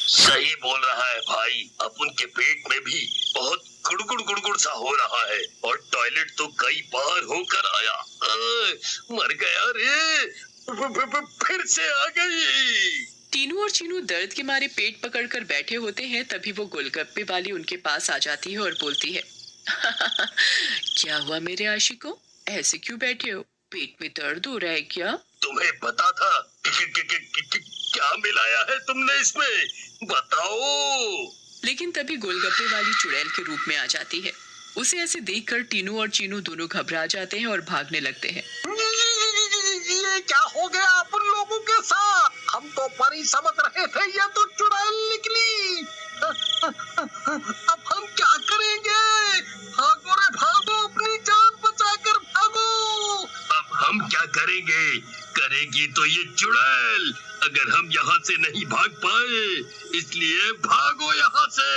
सही बोल रहा है भाई। अब उनके पेट में भी बहुत गुड़गुड़ गुड़गुड़ सा हो रहा है और टॉयलेट तो कई बार होकर आया। मर गया रे, फिर से आ गई। टीनू और चीनू दर्द के मारे पेट पकड़कर बैठे होते हैं। तभी वो गोलगप्पे वाली उनके पास आ जाती है और बोलती है, क्या हुआ मेरे आशिकों, ऐसे क्यों बैठे हो? पेट में दर्द हो रहा है क्या? तुम्हें पता था क्या मिलाया है तुमने इसमें, बताओ। लेकिन तभी गोलगप्पे वाली चुड़ैल के रूप में आ जाती है। उसे ऐसे देखकर टीनू और चीनू दोनों घबरा जाते हैं और भागने लगते हैं। ये क्या हो गया अपन लोगों के साथ? हम तो परी समझ रहे थे, ये तो चुड़ैल निकली। अब हम क्या करेंगे? भागो रे भागो, अपनी जान बचाकर भागो। अब हम क्या करेंगे? करेगी तो ये चुड़ैल, अगर हम यहाँ से नहीं भाग पाए, इसलिए भागो यहाँ से।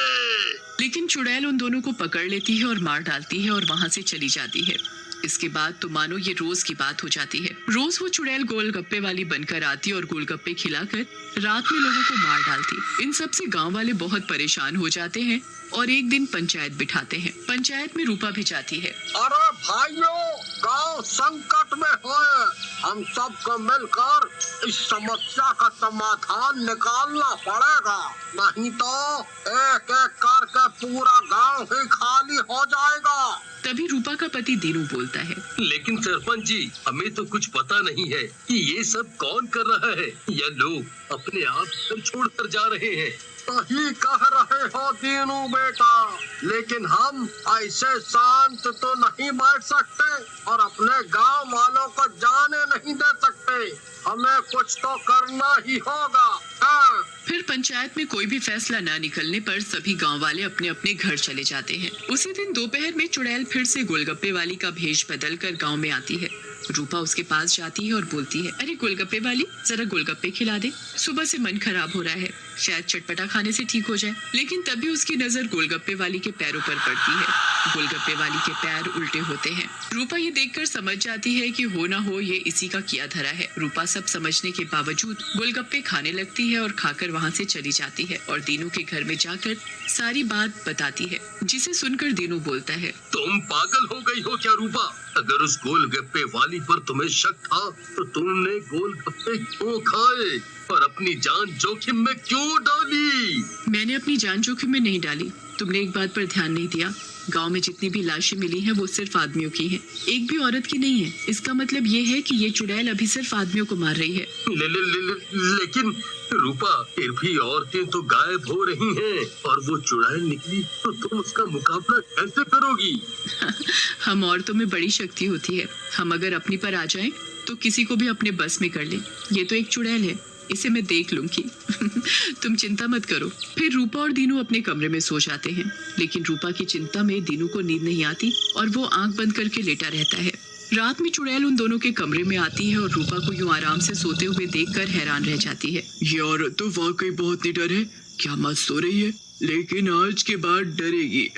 लेकिन चुड़ैल उन दोनों को पकड़ लेती है और मार डालती है और वहाँ से चली जाती है। इसके बाद तो मानो ये रोज की बात हो जाती है। रोज वो चुड़ैल गोलगप्पे वाली बनकर आती और गोलगप्पे खिलाकर रात में लोगों को मार डालती। इन सब से गांव वाले बहुत परेशान हो जाते हैं और एक दिन पंचायत बिठाते हैं। पंचायत में रूपा भी जाती है। अरे भाइयों, गांव संकट में है, हम सबको मिलकर इस समस्या का समाधान निकालना पड़ेगा, नहीं तो एक एक करके पूरा गांव ही खाली हो जाएगा। तभी रूपा का पति दीनू बोलता है, लेकिन सरपंच जी, हमें तो कुछ पता नहीं है कि ये सब कौन कर रहा है। ये लोग अपने आप घर छोड़कर जा रहे हैं। सही कह रहे हो दीनू बेटा, लेकिन हम ऐसे शांत तो नहीं बैठ सकते और अपने गांव वालों को जाने नहीं दे सकते। हमें कुछ तो करना ही होगा। हाँ। फिर पंचायत में कोई भी फैसला न निकलने पर सभी गांव वाले अपने अपने घर चले जाते हैं। उसी दिन दोपहर में चुड़ैल फिर से गोलगप्पे वाली का भेष बदल कर गाँव में आती है। रूपा उसके पास जाती है और बोलती है, अरे गोलगप्पे वाली, जरा गोलगप्पे खिला दे, सुबह से मन खराब हो रहा है, शायद चटपटा खाने से ठीक हो जाए। लेकिन तभी उसकी नजर गोलगप्पे वाली के पैरों पर पड़ती है। गोलगप्पे वाली के पैर उल्टे होते हैं। रूपा ये देखकर समझ जाती है कि हो ना हो ये इसी का किया धरा है। रूपा सब समझने के बावजूद गोलगप्पे खाने लगती है और खाकर वहाँ से चली जाती है और दीनू के घर में जाकर सारी बात बताती है, जिसे सुनकर दीनू बोलता है, तुम पागल हो गई हो क्या रूपा? अगर उस गोलगप्पे वाली पर तुम्हें शक था तो तुमने गोलगप्पे क्यों खाए और अपनी जान जोखिम में क्यों डाली? मैंने अपनी जान जोखिम में नहीं डाली। तुमने एक बात पर ध्यान नहीं दिया, गांव में जितनी भी लाशें मिली हैं वो सिर्फ आदमियों की हैं, एक भी औरत की नहीं है। इसका मतलब ये है कि ये चुड़ैल अभी सिर्फ आदमियों को मार रही है। लेकिन रूपा, फिर भी औरतें तो गायब हो रही हैं और वो चुड़ैल निकली तो तुम उसका मुकाबला कैसे करोगी? हम औरतों में बड़ी शक्ति होती है। हम अगर अपनी पर आ जाएं तो किसी को भी अपने बस में कर ले। ये तो एक चुड़ैल है, इसे मैं देख लूंगी। तुम चिंता मत करो। फिर रूपा और दीनू अपने कमरे में सो जाते हैं। लेकिन रूपा की चिंता में दीनू को नींद नहीं आती और वो आंख बंद करके लेटा रहता है। रात में चुड़ैल उन दोनों के कमरे में आती है और रूपा को यूं आराम से सोते हुए देखकर हैरान रह जाती है। ये औरत तो वाकई बहुत निडर है, क्या मत सो रही है, लेकिन आज के बाद डरेगी।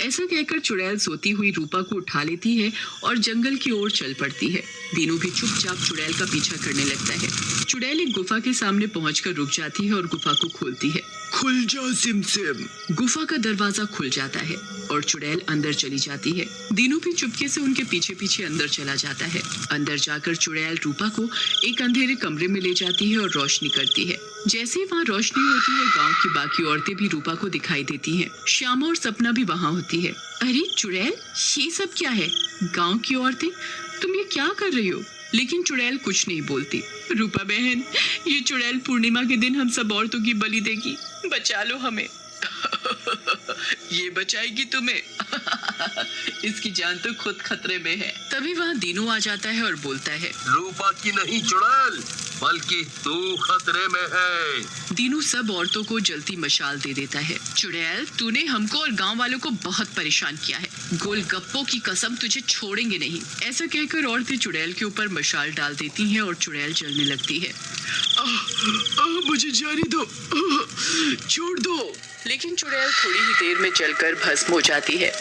ऐसा कहकर चुड़ैल सोती हुई रूपा को उठा लेती है और जंगल की ओर चल पड़ती है। दीनू भी चुपचाप चुड़ैल का पीछा करने लगता है। चुड़ैल एक गुफा के सामने पहुंचकर रुक जाती है और गुफा को खोलती है। खुल जा सिमसिम। गुफा का दरवाजा खुल जाता है और चुड़ैल अंदर चली जाती है। दीनू भी चुपके से उनके पीछे पीछे अंदर चला जाता है। अंदर जाकर चुड़ैल रूपा को एक अंधेरे कमरे में ले जाती है और रोशनी करती है। जैसे ही वहाँ रोशनी होती है, गांव की बाकी औरतें भी रूपा को दिखाई देती हैं। श्यामा और सपना भी वहाँ होती है। अरे चुड़ैल, ये सब क्या है? गांव की औरतें, तुम ये क्या कर रही हो? लेकिन चुड़ैल कुछ नहीं बोलती। रूपा बहन, ये चुड़ैल पूर्णिमा के दिन हम सब औरतों की बलि देगी, बचा लो हमें। ये बचाएगी तुम्हें। इसकी जान तो खुद खतरे में है। तभी वहाँ दीनू आ जाता है और बोलता है, रूपा की नहीं चुड़ैल, बल्कि तू खतरे में है। दीनू सब औरतों को जलती मशाल दे देता है। चुड़ैल, तूने हमको और गांव वालों को बहुत परेशान किया है, गोलगप्पों की कसम तुझे छोड़ेंगे नहीं। ऐसा कहकर औरतें चुड़ैल के ऊपर मशाल डाल देती हैं और चुड़ैल जलने लगती है। मुझे जाने दो, छोड़ दो। लेकिन चुड़ैल थोड़ी ही देर में जलकर भस्म हो जाती है।